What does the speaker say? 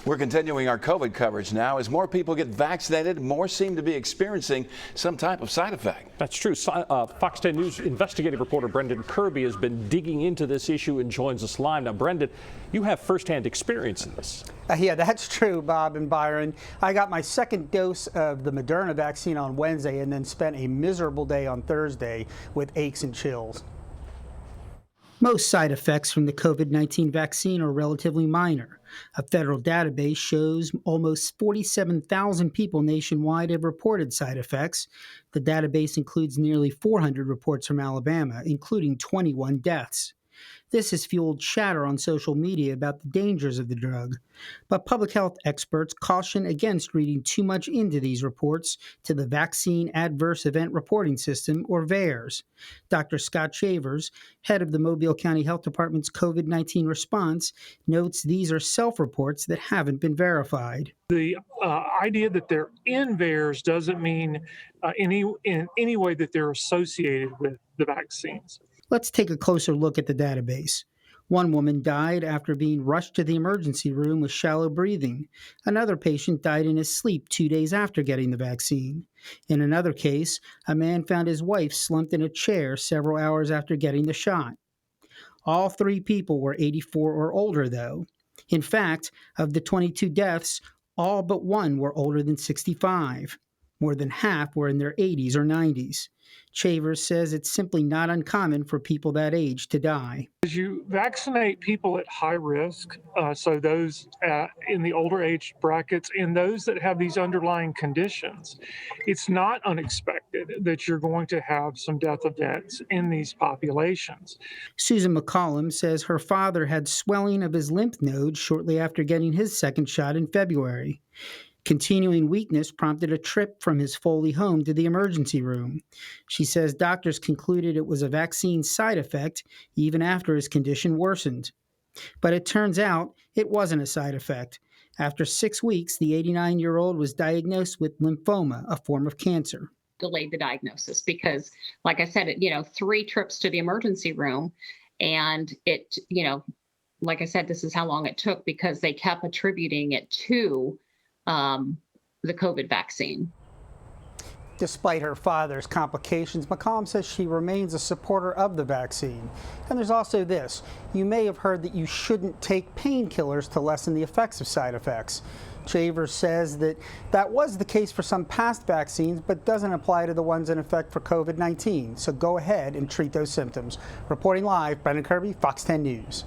We're continuing our COVID coverage now. As more people get vaccinated, more seem to be experiencing some type of side effect. That's true. Fox 10 News investigative reporter Brendan Kirby has been digging into this issue and joins us live. Now, Brendan, you have firsthand experience in this. Yeah, that's true, Bob and Byron. I got my second dose of the Moderna vaccine on Wednesday and then spent a miserable day on Thursday with aches and chills. Most side effects from the COVID-19 vaccine are relatively minor. A federal database shows almost 47,000 people nationwide have reported side effects. The database includes nearly 400 reports from Alabama, including 21 deaths. This has fueled chatter on social media about the dangers of the drug, but public health experts caution against reading too much into these reports to the Vaccine Adverse Event Reporting System, or VAERS. Dr. Scott Shavers, head of the Mobile County Health Department's COVID-19 response, notes these are self-reports that haven't been verified. The idea that they're in VAERS doesn't mean in any way that they're associated with the vaccines. Let's take a closer look at the database. One woman died after being rushed to the emergency room with shallow breathing. Another patient died in his sleep 2 days after getting the vaccine. In another case, a man found his wife slumped in a chair several hours after getting the shot. All 3 people were 84 or older, though. In fact, of the 22 deaths, all but one were older than 65. More than half were in their 80s or 90s. Shavers says it's simply not uncommon for people that age to die. As you vaccinate people at high risk, so those in the older age brackets and those that have these underlying conditions, it's not unexpected that you're going to have some death events in these populations. Susan McCollum says her father had swelling of his lymph nodes shortly after getting his second shot in February. Continuing weakness prompted a trip from his Foley home to the emergency room. She says doctors concluded it was a vaccine side effect even after his condition worsened. But it turns out it wasn't a side effect. After 6 weeks, the 89-year-old was diagnosed with lymphoma, a form of cancer. Delayed the diagnosis because, like I said, 3 trips to the emergency room, and it, like I said, this is how long it took because they kept attributing it to the COVID vaccine. Despite her father's complications, McCollum says she remains a supporter of the vaccine. And there's also this. You may have heard that you shouldn't take painkillers to lessen the effects of side effects. Shavers says that was the case for some past vaccines, but doesn't apply to the ones in effect for COVID-19. So go ahead and treat those symptoms. Reporting live, Brendan Kirby, Fox 10 News.